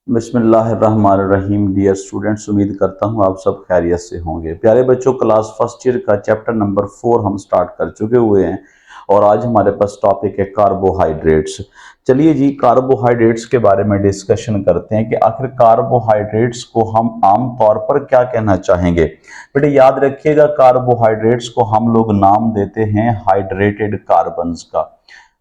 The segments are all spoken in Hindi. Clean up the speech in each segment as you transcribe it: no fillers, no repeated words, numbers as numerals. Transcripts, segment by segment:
बिस्मिल्लाहिर्रहमानिर्रहीम। डियर स्टूडेंट्स, उम्मीद करता हूँ आप सब खैरियत से होंगे। प्यारे बच्चों, क्लास फर्स्ट ईयर का चैप्टर नंबर 4 हम स्टार्ट कर चुके हुए हैं और आज हमारे पास टॉपिक है कार्बोहाइड्रेट्स। चलिए जी, कार्बोहाइड्रेट्स के बारे में डिस्कशन करते हैं कि आखिर कार्बोहाइड्रेट्स को हम आम तौर पर क्या कहना चाहेंगे। बेटे याद रखिएगा, कार्बोहाइड्रेट्स को हम लोग नाम देते हैं हाइड्रेटेड कार्बन्स का।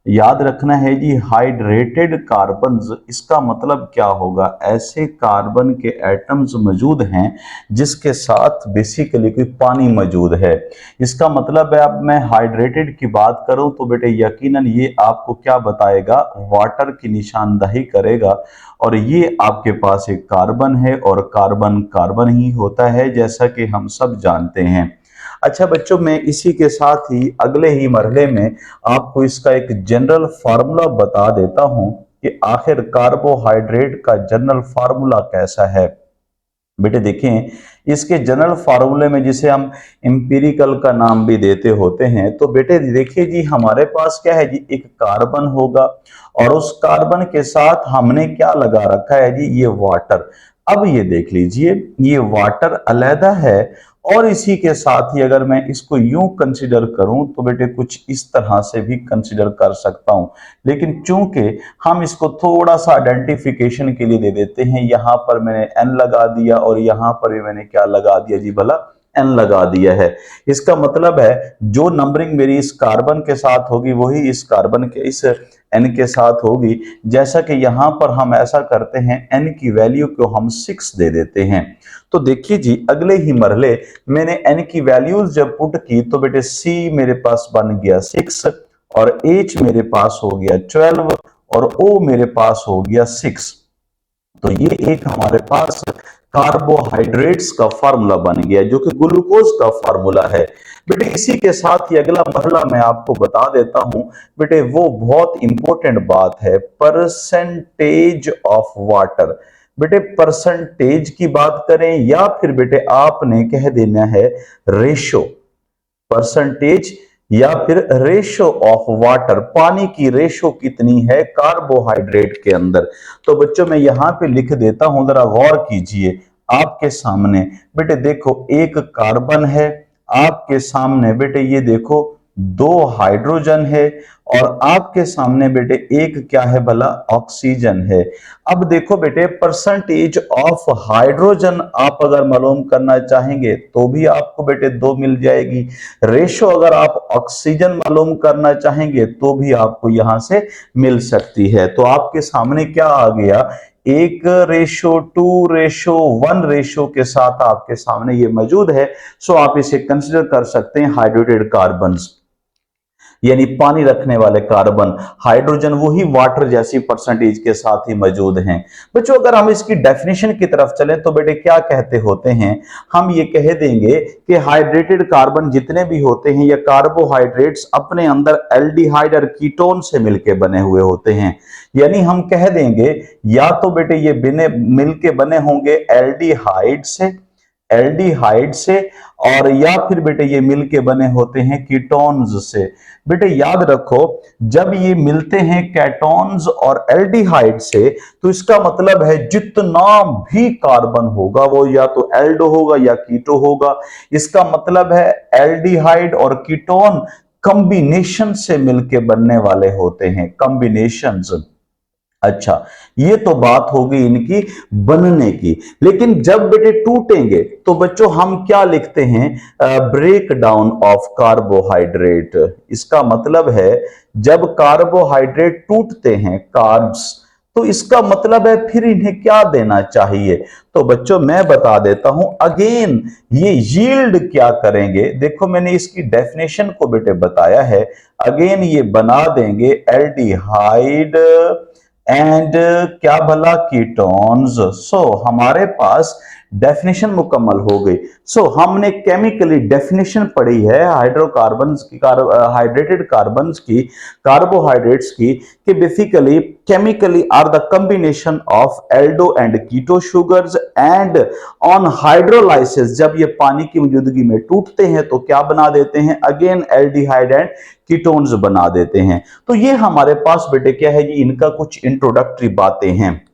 याद रखना है जी, हाइड्रेटेड कार्बन्स, इसका मतलब क्या होगा? ऐसे कार्बन के एटम्स मौजूद हैं जिसके साथ बेसिकली कोई पानी मौजूद है। इसका मतलब है, अब मैं हाइड्रेटेड की बात करूं तो बेटे यकीनन ये आपको क्या बताएगा? वाटर की निशानदही करेगा। और ये आपके पास एक कार्बन है और कार्बन कार्बन ही होता है, जैसा कि हम सब जानते हैं। अच्छा बच्चों, मैं इसी के साथ ही अगले ही मरहले में आपको इसका एक जनरल फार्मूला बता देता हूं कि आखिर कार्बोहाइड्रेट का जनरल फार्मूला कैसा है। बेटे देखें, इसके जनरल फार्मूले में जिसे हम इंपीरिकल का नाम भी देते होते हैं, तो बेटे देखिए जी, हमारे पास क्या है जी, एक कार्बन होगा और उस कार्बन के साथ हमने क्या लगा रखा है जी, ये वाटर। अब ये देख लीजिए, ये वाटर अलहदा है और इसी के साथ ही अगर मैं इसको यूं कंसिडर करूं तो बेटे कुछ इस तरह से भी कंसिडर कर सकता हूं। लेकिन चूंकि हम इसको थोड़ा सा आइडेंटिफिकेशन के लिए दे देते हैं, यहां पर मैंने एन लगा दिया और यहां पर भी मैंने क्या लगा दिया जी भला? एन लगा दिया है। इसका मतलब है जो नंबरिंग मेरी इस कार्बन के साथ होगी वही इस कार्बन के इस एन के साथ होगी। जैसा कि यहां पर हम ऐसा करते हैं, एन की वैल्यू को हम 6 दे देते हैं। तो देखिए जी, अगले ही मरहले मैंने एन की वैल्यूज जब पुट की तो बेटे सी मेरे पास बन गया 6 और एच मेरे पास हो गया 12 और ओ मेरे पास हो गया 6। तो ये एक हमारे पास कार्बोहाइड्रेट्स का फार्मूला बन गया, जो कि ग्लूकोज का फार्मूला है। बेटे इसी के साथ ही अगला मरहला मैं आपको बता देता हूं। बेटे वो बहुत इंपॉर्टेंट बात है, परसेंटेज ऑफ वाटर। बेटे परसेंटेज की बात करें या फिर बेटे आपने कह देना है रेशो, परसेंटेज या फिर रेशो ऑफ वाटर, पानी की रेशो कितनी है कार्बोहाइड्रेट के अंदर। तो बच्चों मैं यहां पे लिख देता हूं, जरा गौर कीजिए आपके सामने। बेटे देखो, एक कार्बन है, आपके सामने बेटे ये देखो 2 हाइड्रोजन है और आपके सामने बेटे एक क्या है भला? ऑक्सीजन है। अब देखो बेटे, परसेंटेज ऑफ हाइड्रोजन आप अगर मालूम करना चाहेंगे तो भी आपको बेटे 2 मिल जाएगी। रेशो अगर आप ऑक्सीजन मालूम करना चाहेंगे तो भी आपको यहां से मिल सकती है। तो आपके सामने क्या आ गया? 1:2:1 रेशो के साथ आपके सामने ये मौजूद है। सो आप इसे कंसिडर कर सकते हैं हाइड्रेटेड कार्बन्स, यानी पानी रखने वाले कार्बन। हाइड्रोजन वही वाटर जैसी परसेंटेज के साथ ही मौजूद हैं। बच्चों अगर हम इसकी डेफिनेशन की तरफ चलें तो बेटे क्या कहते होते हैं? हम ये कह देंगे कि हाइड्रेटेड कार्बन जितने भी होते हैं या कार्बोहाइड्रेट्स अपने अंदर एल्डिहाइड और कीटोन से मिलके बने हुए होते हैं। यानी हम कह देंगे या तो बेटे ये बिने मिलके बने होंगे एल्डिहाइड से और या फिर बेटे ये मिलके बने होते हैं कीटोन्स से। बेटे याद रखो, जब ये मिलते हैं कैटोन्स और एल्डिहाइड से तो इसका मतलब है जितना भी कार्बन होगा वो या तो एल्डो होगा या कीटो होगा। इसका मतलब है एल्डिहाइड और कीटोन कॉम्बिनेशन से मिलके बनने वाले होते हैं, कॉम्बिनेशंस। अच्छा, ये तो बात होगी इनकी बनने की। लेकिन जब बेटे टूटेंगे तो बच्चों हम क्या लिखते हैं? Break down of carbohydrate. इसका मतलब है जब कार्बोहाइड्रेट टूटते हैं, कार्ब्स, तो इसका मतलब है फिर इन्हें क्या देना चाहिए? तो बच्चों मैं बता देता हूं अगेन, ये यील्ड क्या करेंगे। देखो मैंने इसकी डेफिनेशन को बेटे बताया है। अगेन ये बना देंगे एल्डिहाइड एंड क्या भला? कीटोन्स। सो हमारे पास डेफिनेशन मुकम्मल हो गई। सो हमने केमिकली डेफिनेशन पढ़ी है हाइड्रोकार्बन्स की, हाइड्रेटेड कार्बन्स की, कार्बोहाइड्रेट्स की, कि basically chemically are the combination of aldo and keto sugars and on hydrolysis जब ये पानी की मौजूदगी में टूटते हैं तो क्या बना देते हैं? अगेन एल्डिहाइड एंड कीटोन्स बना देते हैं। तो ये हमारे पास बेटे क्या है जी, इनका कुछ इंट्रोडक्टरी बातें हैं।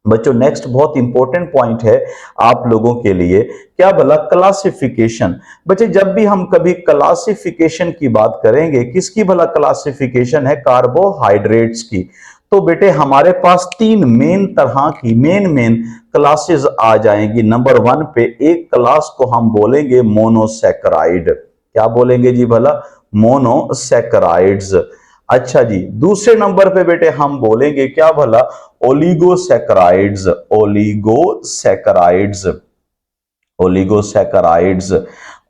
बच्चों नेक्स्ट बहुत इंपॉर्टेंट पॉइंट है आप लोगों के लिए, क्या भला क्लासिफिकेशन। बच्चे जब भी हम कभी क्लासिफिकेशन की बात करेंगे, किसकी भला क्लासिफिकेशन है, कार्बोहाइड्रेट्स की। तो बेटे हमारे पास तीन मेन तरह की मेन क्लासेस आ जाएंगी। नंबर वन पे एक क्लास को हम बोलेंगे मोनोसैकराइड। क्या बोलेंगे जी भला, मोनोसैकराइड्स। अच्छा जी, दूसरे नंबर पे बेटे हम बोलेंगे क्या भला, ओलिगोसैकराइड्स। ओलिगोसैकराइड्स, ओलिगोसैकराइड्स।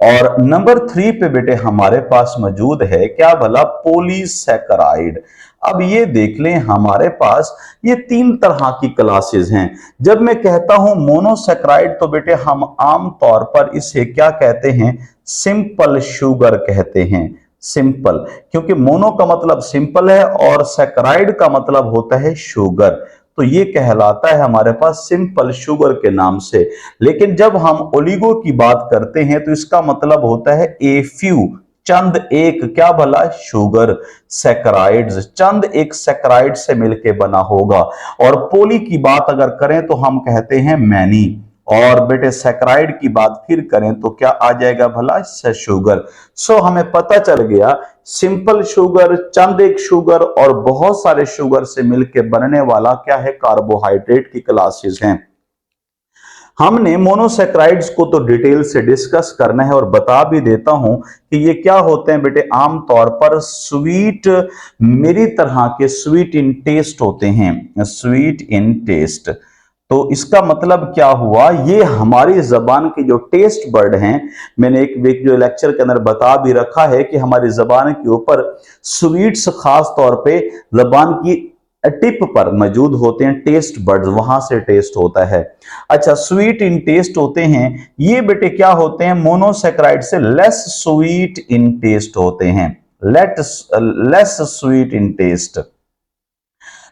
और नंबर थ्री पे बेटे हमारे पास मौजूद है क्या भला, पॉलीसैकराइड। अब ये देख लें हमारे पास ये तीन तरह की क्लासेस हैं। जब मैं कहता हूं मोनोसैकराइड तो बेटे हम आम तौर पर इसे क्या कहते हैं, सिंपल शुगर कहते हैं। सिंपल, क्योंकि मोनो का मतलब सिंपल है और सैकराइड का मतलब होता है शुगर, तो ये कहलाता है हमारे पास सिंपल शुगर के नाम से। लेकिन जब हम ओलिगो की बात करते हैं तो इसका मतलब होता है ए फ्यू, चंद एक क्या भला, शुगर सैकराइड्स, चंद एक सैकराइड से मिलके बना होगा। और पोली की बात अगर करें तो हम कहते हैं मैनी। और बेटे सैकराइड की बात फिर करें तो क्या आ जाएगा भला, शुगर। सो हमें पता चल गया सिंपल शुगर, चंद एक शुगर और बहुत सारे शुगर से मिलकर बनने वाला क्या है, कार्बोहाइड्रेट की क्लासेस हैं। हमने मोनोसैकराइड्स को तो डिटेल से डिस्कस करना है और बता भी देता हूं कि ये क्या होते हैं बेटे, आमतौर पर स्वीट, मेरी तरह के स्वीट इन टेस्ट होते हैं, स्वीट इन टेस्ट। तो इसका मतलब क्या हुआ, ये हमारी जबान के जो टेस्ट बर्ड हैं, मैंने एक वीक जो लेक्चर के अंदर बता भी रखा है कि हमारी जबान के ऊपर स्वीट्स खास तौर पे जबान की टिप पर मौजूद होते हैं, टेस्ट बर्ड्स, वहां से टेस्ट होता है। अच्छा, स्वीट इन टेस्ट होते हैं ये बेटे, क्या होते हैं, मोनोसैकराइड से लेस स्वीट इन टेस्ट होते हैं, लेस स्वीट इन टेस्ट।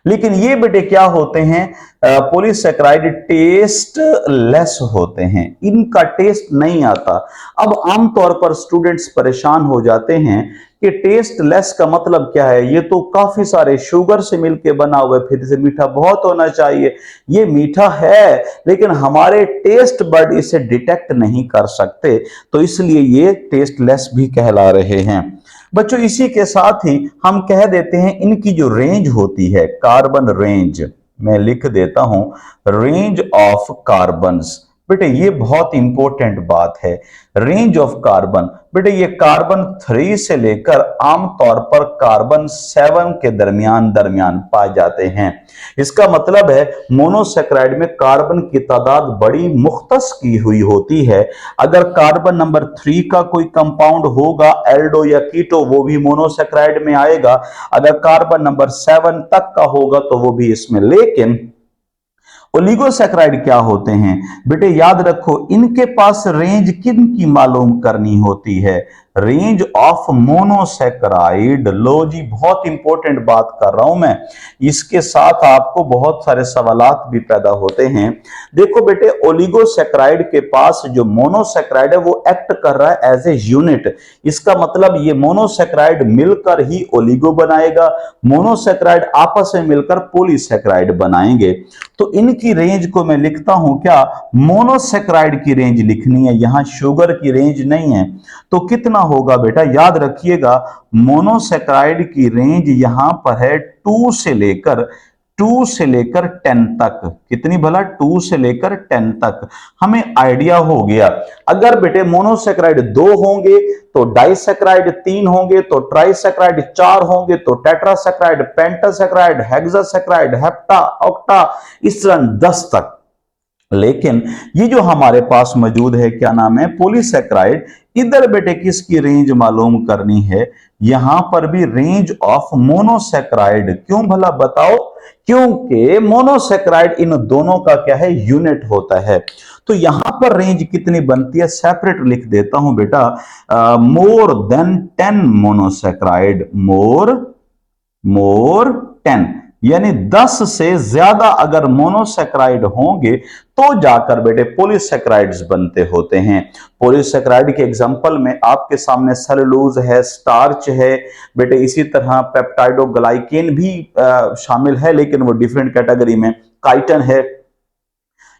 लेकिन ये बेटे क्या होते हैं, पॉलीसैकराइड टेस्ट लेस होते हैं, इनका टेस्ट नहीं आता। अब आमतौर पर स्टूडेंट्स परेशान हो जाते हैं कि टेस्ट लेस का मतलब क्या है, ये तो काफी सारे शुगर से मिलके बना हुआ है, फिर से मीठा बहुत होना चाहिए। ये मीठा है लेकिन हमारे टेस्ट बर्ड इसे डिटेक्ट नहीं कर सकते, तो इसलिए ये टेस्ट लेस भी कहला रहे हैं। बच्चों इसी के साथ ही हम कह देते हैं इनकी जो रेंज होती है, कार्बन रेंज, मैं लिख देता हूं रेंज ऑफ कार्बन्स। बेटे ये बहुत इंपॉर्टेंट बात है, रेंज ऑफ कार्बन। बेटे ये कार्बन 3 से लेकर आमतौर पर कार्बन 7 के दरमियान पाए जाते हैं। इसका मतलब है मोनोसैकराइड में कार्बन की तादाद बड़ी मुख्तस की हुई होती है। अगर कार्बन नंबर 3 का कोई कंपाउंड होगा, एल्डो या कीटो, वो भी मोनोसैकराइड में आएगा। अगर कार्बन नंबर 7 तक का होगा तो वो भी इसमें। लेकिन ओलिगोसैकराइड क्या होते हैं बेटे, याद रखो इनके पास रेंज किन की मालूम करनी होती है, रेंज ऑफ मोनोसैकराइड। लो जी, बहुत इंपॉर्टेंट बात कर रहा हूं मैं, इसके साथ आपको बहुत सारे सवालात भी पैदा होते हैं। देखो बेटे, ओलिगोसैकराइड के पास जो मोनोसैकराइड है वो एक्ट कर रहा है एज ए यूनिट। इसका मतलब ये मोनोसैकराइड मिलकर ही ओलिगो बनाएगा, मोनोसैकराइड आपस में मिलकर पॉलीसैकराइड बनाएंगे। तो इनकी रेंज को मैं लिखता हूं क्या, मोनोसैकराइड की रेंज लिखनी है, यहां शुगर की रेंज नहीं है। तो कितना होगा बेटा, याद रखिएगा मोनोसैकराइड की रेंज यहां पर है 2 से लेकर 10 तक। कितनी भला, 2 से लेकर 10 तक। हमें आइडिया हो गया। अगर बेटे मोनोसैकराइड 2 होंगे तो डाइसैकराइड 3 होंगे, तो ट्राइसैकराइड 4 होंगे, तो टेट्रासैकराइड, पेंटासैकराइड, हेक्सासैकराइड, हेप्टा, ऑक्टा, इस तरह 10 तक। लेकिन ये जो हमारे पास मौजूद है क्या नाम है, पॉलीसैकराइड, इधर बेटे किसकी रेंज मालूम करनी है, यहां पर भी रेंज ऑफ मोनोसैकराइड। क्यों भला बताओ, क्योंकि मोनोसैकराइड इन दोनों का क्या है, यूनिट होता है। तो यहां पर रेंज कितनी बनती है, सेपरेट लिख देता हूं बेटा, मोर देन 10 मोनोसैकराइड, मोर 10, यानी 10 से ज्यादा अगर मोनोसैकराइड होंगे तो जाकर बेटे पॉलीसैकराइड्स बनते होते हैं। पॉलीसैकराइड के एग्जांपल में आपके सामने सेलुलोज है, स्टार्च है बेटे, इसी तरह पेप्टाइडोग्लाइकेन भी शामिल है, लेकिन वो डिफरेंट कैटेगरी में, काइटन है।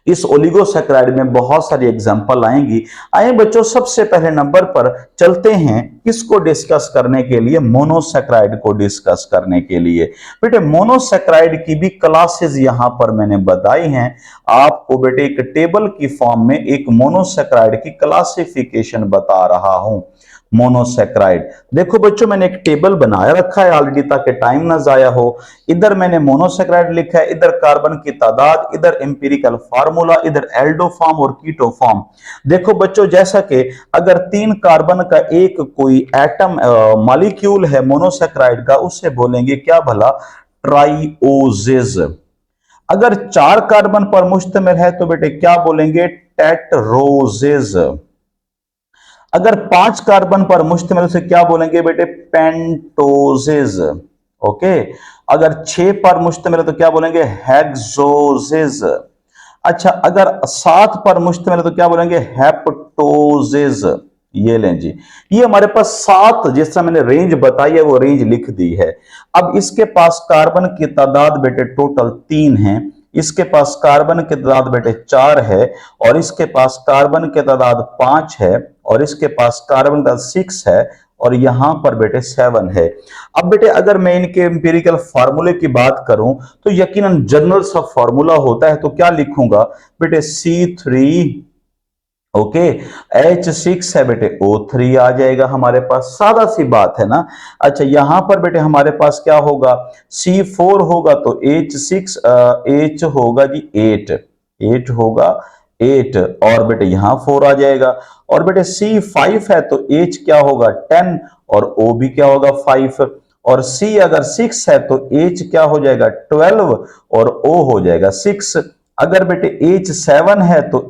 इस ओलिगोसैकेराइड में बहुत सारी एग्जांपल आएंगी। आइए बच्चों, सबसे पहले नंबर पर चलते हैं किसको डिस्कस करने के लिए, मोनोसैकेराइड को डिस्कस करने के लिए। बेटे मोनोसैकेराइड की भी क्लासेस यहां पर मैंने बताई हैं आपको। बेटे एक टेबल की फॉर्म में एक मोनोसैकेराइड की क्लासिफिकेशन बता रहा हूं। मोनोसैकेराइड, देखो बच्चों मैंने एक टेबल बनाया रखा है ऑलरेडी ताकि टाइम ना जाया हो। इधर मैंने मोनोसैकेराइड लिखा है, इधर कार्बन की तादाद, इधर एम्पिरिकल फार्मूला, इधर एल्डो फॉर्म और कीटो फॉर्म। देखो बच्चों, जैसा कि अगर 3 कार्बन का एक कोई एटम मॉलिक्यूल है मोनोसैकेराइड का, उससे बोलेंगे क्या भला, ट्राइओजेज। अगर 4 कार्बन पर मुश्तमिल है तो बेटे क्या बोलेंगे, टेट्रोजेज। अगर 5 कार्बन पर मुश्तमिल से क्या बोलेंगे बेटे, पेंटोजेज। ओके, अगर 6 पर मुश्तमिल है तो क्या बोलेंगे, हेक्सोजेज। अच्छा, अगर 7 पर मुश्तमिल है तो क्या बोलेंगे, हेप्टोजेज। ये लें जी, ये हमारे पास 7 जिस तरह मैंने रेंज बताई है वो रेंज लिख दी है। अब इसके पास कार्बन की तादाद बेटे टोटल 3 है, इसके पास कार्बन की तादाद बेटे 4 है, और इसके पास कार्बन की तादाद 5 है, और इसके पास कार्बन का 6 है, और यहां पर बेटे 7 है। अब बेटे अगर मैं इनके एम्पिरिकल फार्मूले की बात करूं तो यकीनन जनरल सा फार्मूला होता है, तो क्या लिखूंगा बेटे, C3, ओके, H6 है बेटे, O3 आ जाएगा हमारे पास, सादा सी बात है ना। अच्छा, यहां पर बेटे हमारे पास क्या होगा, C4 होगा तो H6, H होगा जी 8 होगा 8, और बेटे यहां 4 आ जाएगा। और बेटे C5 है तो H क्या होगा 10, और O भी क्या होगा 5, और C अगर 6 है तो H क्या हो जाएगा 12, और O हो जाएगा 6। अगर बेटे H7 है तो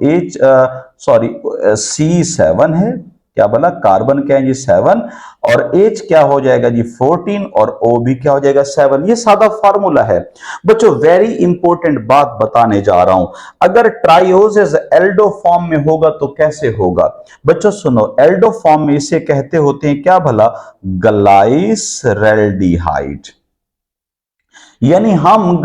C7 है, क्या बोला, कार्बन क्या है जी 7, और H क्या हो जाएगा जी 14, और O भी क्या हो जाएगा 7। ये सादा फार्मूला है बच्चों। वेरी इंपॉर्टेंट बात बताने जा रहा हूं, अगर ट्राइओजेज एल्डो फॉर्म में होगा तो कैसे होगा बच्चों, सुनो, एल्डो फॉर्म में इसे कहते होते हैं क्या भला, ग्लाइसरैल्डिहाइड। यानी हम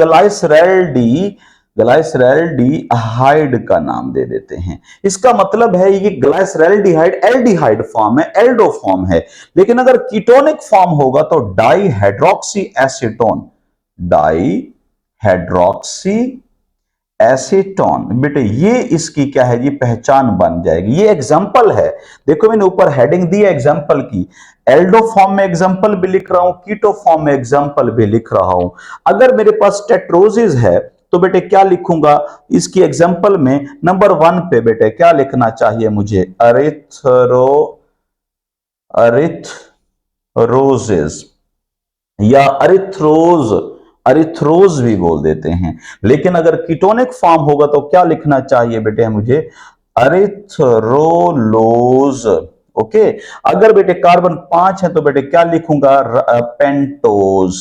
ग्लाइसरैल्डिहाइड का नाम दे देते हैं। इसका मतलब है ये ग्लाइसरैल्डिहाइड एल्डिहाइड फॉर्म है, एल्डो फॉर्म है। लेकिन अगर कीटोनिक फॉर्म होगा तो डाईहाइड्रोक्सी एसीटोन, डाईहाइड्रोक्सी एसीटोन। बेटे ये इसकी क्या है, ये पहचान बन जाएगी। ये एग्जांपल है, देखो मैंने ऊपर हेडिंग दी है एग्जांपल की। एल्डो फॉर्म में एग्जांपल भी लिख रहा हूं, कीटो फॉर्म में एग्जांपल भी लिख रहा हूं। अगर मेरे पास टेट्रोजिस है तो बेटे क्या लिखूंगा, इसकी एग्जांपल में नंबर 1 पे बेटे क्या लिखना चाहिए मुझे, अरिथरोजेस या अरिथ्रोज भी बोल देते हैं। लेकिन अगर कीटोनिक फॉर्म होगा तो क्या लिखना चाहिए बेटे मुझे, अरिथ्रोलोज। ओके, अगर बेटे कार्बन 5 है तो बेटे क्या लिखूंगा, पेंटोज।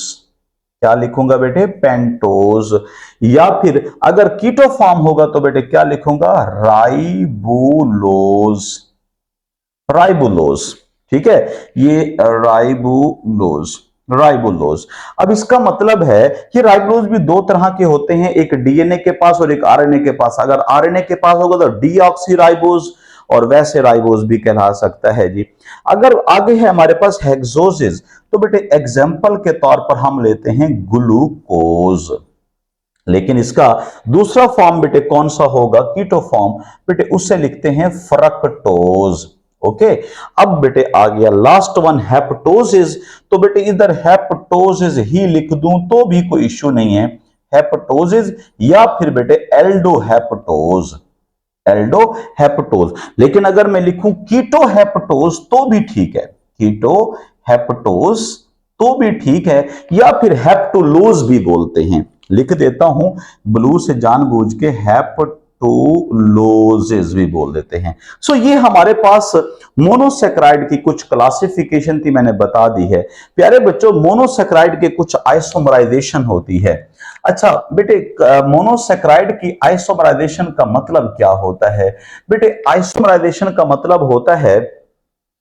क्या लिखूंगा बेटे, पेंटोज। या फिर अगर कीटो फॉर्म होगा तो बेटे क्या लिखूंगा, राइबुलोज। राइबुलोज, ठीक है, ये राइबुलोज। अब इसका मतलब है कि राइबुलोज भी 2 तरह के होते हैं, एक डीएनए के पास और एक आरएनए के पास। अगर आरएनए के पास होगा तो डीऑक्सीराइबोज, और वैसे राइबोज भी कहला सकता है जी। अगर आगे है हमारे पास हेक्सोजेज, तो बेटे एग्जाम्पल के तौर पर हम लेते हैं ग्लूकोज। लेकिन इसका दूसरा फॉर्म बेटे कौन सा होगा, कीटो फॉर्म, बेटे उससे लिखते हैं फ्रक्टोज। ओके, अब बेटे आ गया लास्ट वन, हेप्टोजिस। तो बेटे इधर हेप्टोजिस ही लिख दूं तो भी कोई इश्यू नहीं है, हेप्टोजिस, या फिर बेटे एल्डोहेप्टोज, एल्डोहेप्टोज। लेकिन अगर मैं लिखूं कीटोहेप्टोज तो भी ठीक है, कीटोहेप्टोज तो भी ठीक है, या फिर हेप्टोलोज भी बोलते हैं। लिख देता हूं ब्लू से जानबूझ के, हेप्टोलोजेस भी बोल देते हैं। सो ये हमारे पास मोनोसैकेराइड की कुछ क्लासिफिकेशन थी, मैंने बता दी है। प्यारे बच्चों, मोनोसैकेराइड के कुछ आइसोमराइजेशन होती है। अच्छा बेटे, मोनोसैकेराइड की आइसोमराइजेशन का मतलब क्या होता है बेटे, आइसोमराइजेशन का मतलब होता है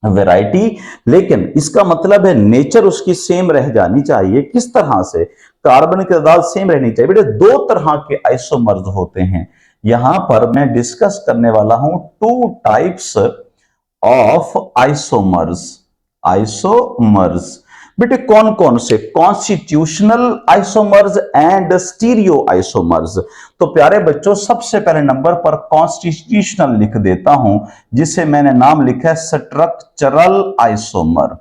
वैरायटी, लेकिन इसका मतलब है नेचर उसकी सेम रह जानी चाहिए। किस तरह से, कार्बन की तादाद सेम रहनी चाहिए। बेटे 2 तरह के आइसोमर्स होते हैं, यहां पर मैं डिस्कस करने वाला हूं two types of isomers. Isomers बेटे कौन कौन से? Constitutional isomers and stereo isomers. तो प्यारे बच्चों, सबसे पहले नंबर पर कॉन्स्टिट्यूशनल लिख देता हूं, जिसे मैंने नाम लिखा है structural isomer.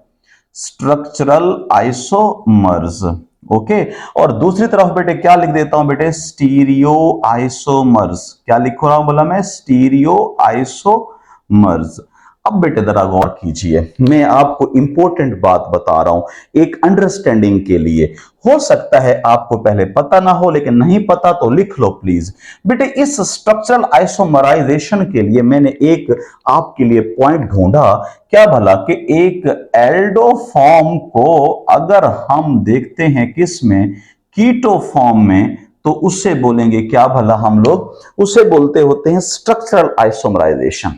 Structural isomers, okay. और दूसरी तरफ बेटे क्या लिख देता हूं बेटे? Stereo isomers. क्या लिख रहा हूं बोला मैं? Stereo isomers. अब बेटे जरा गौर कीजिए, मैं आपको इंपॉर्टेंट बात बता रहा हूं एक अंडरस्टैंडिंग के लिए। हो सकता है आपको पहले पता ना हो, लेकिन नहीं पता तो लिख लो प्लीज। बेटे इस स्ट्रक्चरल आइसोमराइजेशन के लिए मैंने एक आपके लिए पॉइंट ढूंढा। क्या भला कि एक एल्डो फॉर्म को अगर हम देखते हैं किस में? कीटो फॉर्म में, तो उससे बोलेंगे क्या भला हम लोग? उसे बोलते होते हैं structural isomerization.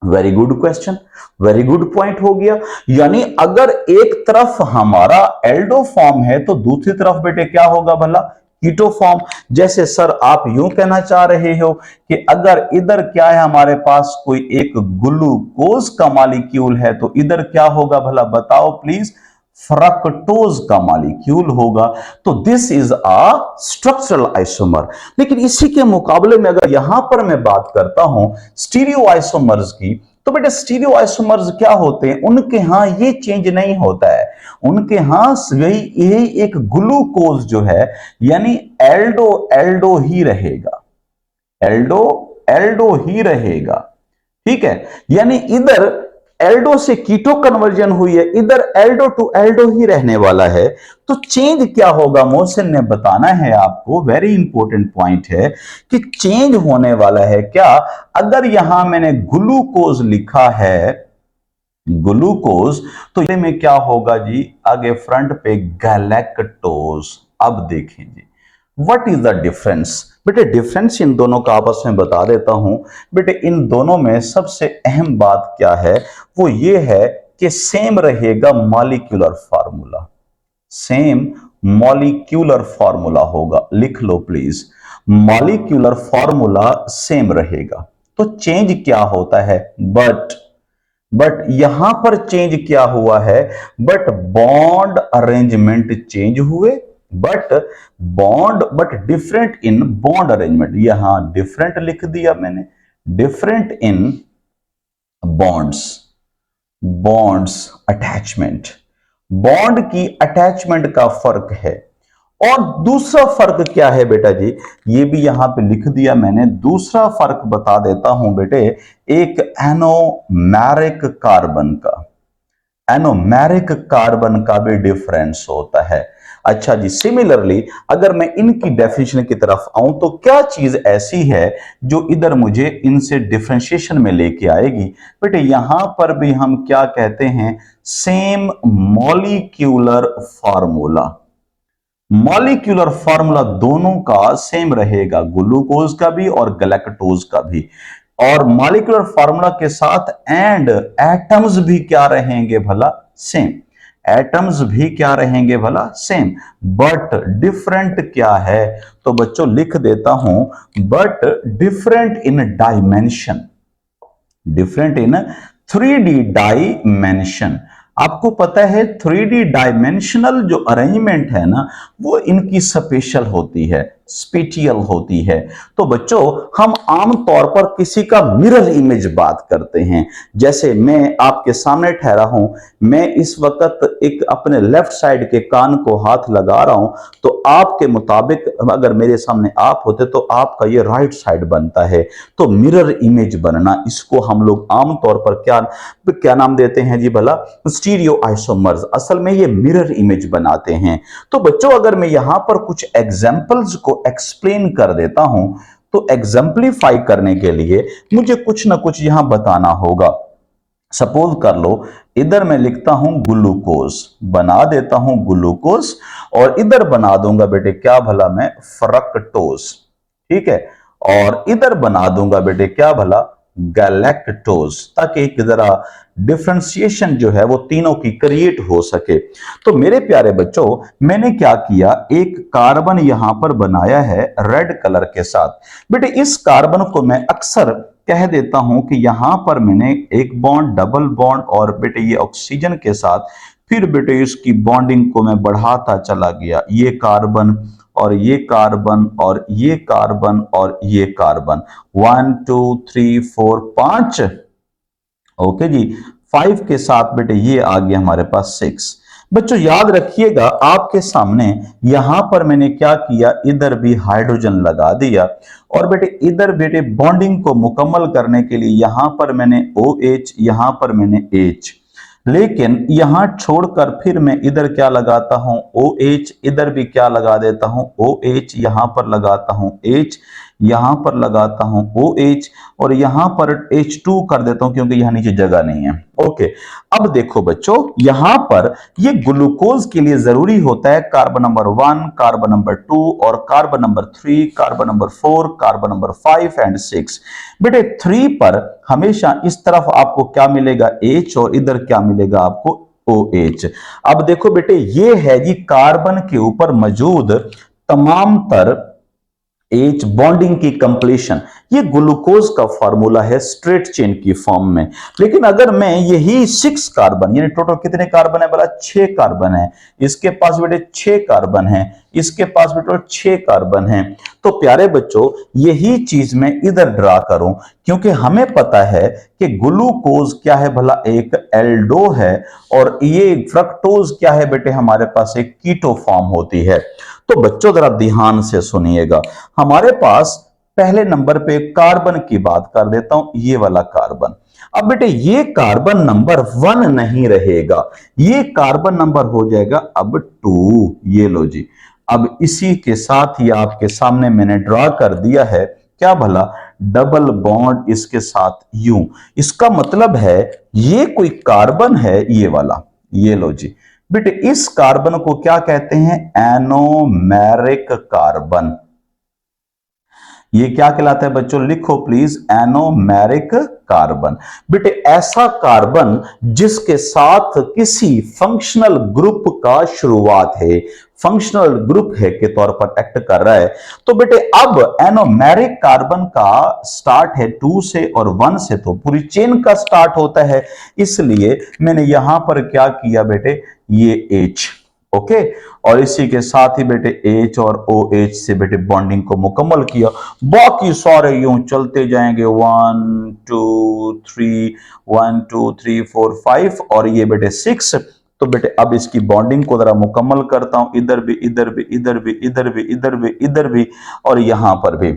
Very good question, very good point हो गया। यानी अगर एक तरफ हमारा एल्डो फॉर्म है तो दूसरी तरफ बेटे क्या होगा भला? कीटो फॉर्म। जैसे सर आप यूं कहना चाह रहे हो कि अगर इधर क्या है हमारे पास कोई एक ग्लूकोज का मॉलिक्यूल है, तो इधर क्या होगा भला? बताओ प्लीज। फ्रक्टोज का मॉलिक्यूल होगा। तो this is a structural isomer. लेकिन इसी के मुकाबले में अगर यहां पर मैं बात करता हूं स्टीरियो आइसोमर्स की, तो बेटे स्टीरियो आइसोमर्स क्या होते हैं? उनके यहां ये चेंज नहीं होता है। उनके यहां यही एक ग्लूकोज जो है, यानी एल्डो एल्डो ही रहेगा। एल्डो एल्डो ही रहेगा, ठीक है। यानी इधर एल्डो से कीटो कन्वर्जन हुई है, इधर एल्डो टू एल्डो ही रहने वाला है। तो चेंज क्या होगा मोहसिन ने बताना है आपको। वेरी इंपॉर्टेंट पॉइंट है कि चेंज होने वाला है क्या? अगर यहां मैंने ग्लूकोज लिखा है, ग्लूकोज, तो ये में क्या होगा जी? आगे फ्रंट पे गैलेक्टोज। अब देखें जी, व्हाट इज द डिफरेंस? बेटे डिफरेंस इन दोनों का आपस में बता देता हूं। बेटे इन दोनों में सबसे अहम बात क्या है? वो ये है कि सेम रहेगा molecular formula. Same molecular formula होगा, लिख लो प्लीज। मॉलिक्यूलर फार्मूला सेम रहेगा। तो चेंज क्या होता है? बट यहां पर चेंज क्या हुआ है? बट बॉन्ड अरेंजमेंट चेंज हुए। But different in bond arrangement. यहां डिफरेंट लिख दिया मैंने, different in bonds. Bonds attachment, bond की अटैचमेंट का फर्क है। और दूसरा फर्क क्या है बेटा जी? ये भी यहां पे लिख दिया मैंने। दूसरा फर्क बता देता हूं बेटे, एक एनोमेरिक कार्बन का, एनोमेरिक कार्बन का भी डिफरेंस होता है। अच्छा जी, सिमिलरली अगर मैं इनकी डेफिनेशन की तरफ आऊं, तो क्या चीज ऐसी है जो इधर मुझे इनसे डिफरेंशिएशन में लेके आएगी? बेटे यहां पर भी हम क्या कहते हैं? Same molecular formula. Molecular formula दोनों का सेम रहेगा, ग्लूकोज का भी और गैलेक्टोज का भी। और मॉलिक्यूलर फार्मूला के साथ एंड एटम्स भी क्या रहेंगे भला? सेम। एटम्स भी क्या रहेंगे भला? सेम। बट डिफरेंट क्या है? तो बच्चों लिख देता हूं, but different in dimension. Different in 3D dimension. आपको पता है 3D डायमेंशनल जो अरेंजमेंट है ना, वो इनकी स्पेशल होती है, स्पेटियल होती है। तो बच्चों हम आम तौर पर किसी का मिरर इमेज बात करते हैं। जैसे मैं आपके सामने ठहरा हूं, मैं इस वक्त एक अपने लेफ्ट साइड के कान को हाथ लगा रहा हूं, तो आपके मुताबिक अगर मेरे सामने आप होते तो आपका ये राइट साइड बनता है। तो मिरर इमेज बनना, इसको हम लोग आमतौर पर क्या नाम देते हैं जी भला? Stereo isomers. असल में ये मिरर इमेज बनाते हैं। तो बच्चों अगर मैं यहां पर कुछ एग्जांपल्स को एक्सप्लेन कर देता हूं, तो एग्जांपलीफाई करने के लिए मुझे कुछ ना कुछ यहां बताना होगा। सपोज कर लो, इधर मैं लिखता हूं ग्लूकोज, बना देता हूं ग्लूकोज, और इधर बना दूंगा बेटे क्या भला मैं? फ्रक्टोज, ठीक है। और इधर बना दूंगा बेटे क्या भला? गैलेक्टोज, ताकि एक जरा डिफरेंशिएशन जो है वो तीनों की क्रिएट हो सके। तो मेरे प्यारे बच्चों, मैंने क्या किया, एक कार्बन यहां पर बनाया है रेड कलर के साथ। बेटे इस कार्बन को मैं अक्सर कह देता हूं कि यहां पर मैंने एक बॉन्ड, डबल बॉन्ड, और बेटे ये ऑक्सीजन के साथ, फिर बेटे इसकी बॉन्डिंग को मैं बढ़ाता चला गया, ये कार्बन और ये कार्बन और ये कार्बन और ये कार्बन, 1 2 3 4 5, ओके जी, 5 के साथ बेटे ये आ गया हमारे पास 6। बच्चों याद रखिएगा, आपके सामने यहां पर मैंने क्या किया, इधर भी हाइड्रोजन लगा दिया, और बेटे इधर बेटे बॉन्डिंग को मुकम्मल करने के लिए यहां पर मैंने OH, यहां पर मैंने H, लेकिन यहां छोड़कर फिर मैं इधर क्या लगाता हूं, OH, इधर भी क्या लगा देता हूं, OH, यहां पर लगाता हूं H, यहां पर लगाता हूं OH, और यहां पर H2 कर देता हूं क्योंकि यहां नीचे जगह नहीं है। ओके, अब देखो बच्चों, यहां पर ये ग्लूकोज के लिए जरूरी होता है कार्बन नंबर 1, कार्बन नंबर 2 और carbon number 3, carbon number 4, carbon number 5 and 6। बेटे 3 पर हमेशा इस तरफ आपको क्या मिलेगा, H, और इधर क्या मिलेगा आपको, OH। अब देखो बेटे, ये है जी कार्बन के ऊपर मौजूद तमाम तर H बॉन्डिंग की कंप्लीशन। ये ग्लूकोज का फार्मूला है स्ट्रेट चेन की फॉर्म में। लेकिन अगर मैं यही 6 कार्बन, यानी टोटल कितने कार्बन है, बोला 6 कार्बन है, इसके पास बेटे 6 कार्बन है, इसके पास बेटे 6 कार्बन है, तो प्यारे बच्चों यही चीज मैं इधर ड्रा करूं, क्योंकि हमें पता है कि ग्लूकोज क्या है भला, एक एल्डो है, और ये फ्रक्टोज क्या है बेटे, हमारे पास एक कीटो फॉर्म होती है। तो बच्चों जरा ध्यान से सुनिएगा, हमारे पास पहले नंबर पे कार्बन की बात कर देता हूं, ये वाला कार्बन। अब बेटे ये कार्बन नंबर 1 नहीं रहेगा, ये कार्बन नंबर हो जाएगा अब 2। ये लो जी, अब इसी के साथ ही आपके सामने मैंने ड्रा कर दिया है क्या भला, डबल बॉन्ड इसके साथ यूं। इसका मतलब है ये कोई कार्बन है ये वाला, ये लो जी बेटे, इस कार्बन को क्या कहते हैं, एनोमेरिक कार्बन। ये क्या कहलाता है बच्चों, लिखो प्लीज, एनोमेरिक कार्बन। बेटे ऐसा कार्बन जिसके साथ किसी फंक्शनल ग्रुप का शुरुआत है, फंक्शनल ग्रुप है के तौर पर एक्ट कर रहा है। तो बेटे अब एनोमेरिक कार्बन का स्टार्ट है 2 से और 1 से, तो पूरी चेन का स्टार्ट होता है, इसलिए मैंने यहां पर क्या किया बेटे, ये H, ओके, और इसी के साथ ही बेटे H और OH से बेटे बॉन्डिंग को मुकम्मल किया। बाकी सारे यूं चलते जाएंगे, 1 2 3, 1 2 3 4 5, और ये बेटे 6। तो बेटे अब इसकी बॉन्डिंग को जरा मुकम्मल करता हूं, इधर भी, इधर भी, इधर भी, इधर भी, इधर भी, इधर भी, और यहां पर भी।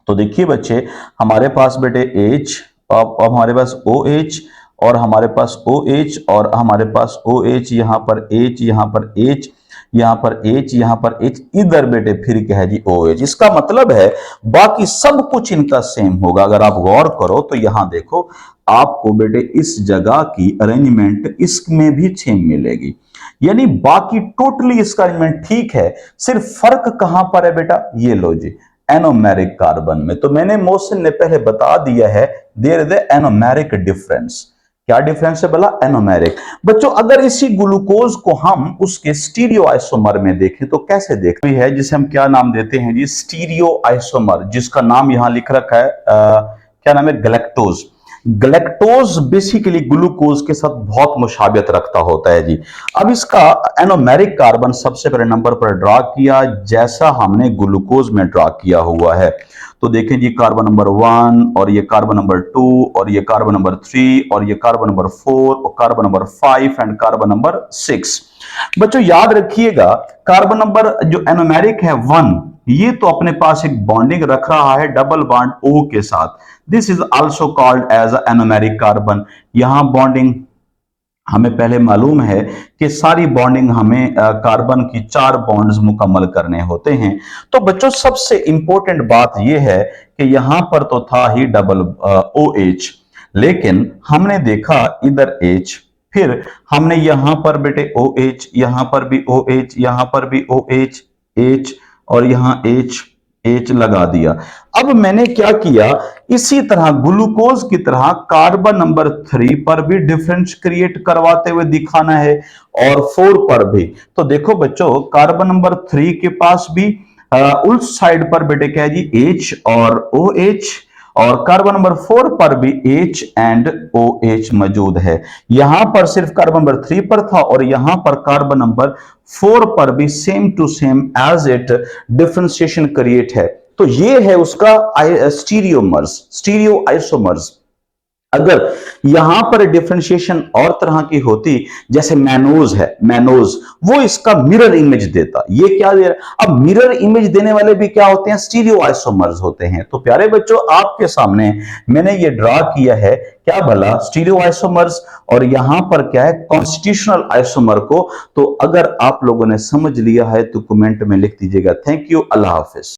तो देखिए बच्चे, हमारे पास बेटे H, अब हमारे पास OH, और हमारे पास OH, और हमारे पास OH, यहां पर H, यहां पर H, यहां पर H, यहां पर H, इधर बेटे फिर क्या है जी OH। इसका मतलब है बाकी सब कुछ इनका सेम होगा। अगर आप गौर करो तो यहां देखो, आपको बेटे इस जगह की अरेंजमेंट इसमें भी सेम मिलेगी, यानी बाकी टोटली इसका अरेंजमेंट ठीक है। सिर्फ फर्क कहां पर है बेटा, ये लो जी, एनोमेरिक कार्बन में। तो मैंने मोहसिन ने पहले बता दिया है, there is a anomeric difference. क्या डिफरेंस है भला, एनोमेरिक। बच्चों अगर इसी ग्लूकोज को हम उसके स्टीरियो आइसोमर में देखें तो कैसे देखते हैं, जिसे हम क्या नाम देते हैं जी, स्टीरियो आइसोमर, जिसका नाम यहां लिख रखा है क्या नाम है, गैलेक्टोज। गैलेक्टोज बेसिकली ग्लूकोज के साथ बहुत मुशाबियत रखता होता है जी। अब इसका एनोमेरिक कार्बन सबसे पहले नंबर पर ड्रा किया, जैसा हमने ग्लूकोज में ड्रा किया हुआ है। तो देखें जी, कार्बन नंबर 1, और ये कार्बन नंबर 2, और ये कार्बन नंबर 3, और ये कार्बन नंबर 4, और carbon number 5 and carbon number 6। बच्चों याद रखिएगा, कार्बन नंबर जो एनोमेरिक है 1, ये तो अपने पास एक बॉन्डिंग रख रहा है डबल बॉन्ड O के साथ। This is also called as anomeric carbon. यहां बॉन्डिंग हमें पहले मालूम है कि सारी बॉन्डिंग हमें कार्बन की 4 बॉन्ड्स मुकम्मल करने होते हैं। तो बच्चों सबसे इंपॉर्टेंट बात यह है कि यहां पर तो था ही डबल OH, लेकिन हमने देखा इधर H, फिर हमने यहां पर बेटे OH, यहां पर भी OH, यहां पर भी OH, H, और यहां H, H लगा दिया। अब मैंने क्या किया, इसी तरह ग्लूकोज की तरह कार्बन नंबर 3 पर भी डिफरेंस क्रिएट करवाते हुए दिखाना है और 4 पर भी। तो देखो बच्चों, कार्बन नंबर 3 के पास भी उस साइड पर बेटे क्या है जी, H और OH, और कार्बन नंबर 4 पर भी H एंड OH मौजूद है। यहां पर सिर्फ कार्बन नंबर 3 पर था और यहां पर कार्बन नंबर 4 पर भी same to same as it differentiation create है। तो ये है उसका स्टीरियोमर्स, स्टीरियो आइसोमर्स। अगर यहां पर डिफरेंशिएशन और तरह की होती, जैसे मैनोज है, मैनोज वो इसका मिरर इमेज देता, ये क्या दे रहा। अब मिरर इमेज देने वाले भी क्या होते हैं, स्टीरियो आइसोमर्स होते हैं। तो प्यारे बच्चों, आपके सामने मैंने ये ड्रा किया है, क्या भला, स्टीरियो आइसोमर्स, और यहां पर क्या है, कॉन्स्टिट्यूशनल आइसोमर को। तो अगर आप लोगों ने समझ लिया है तो कमेंट में लिख दीजिएगा। Thank you, Allah Hafiz.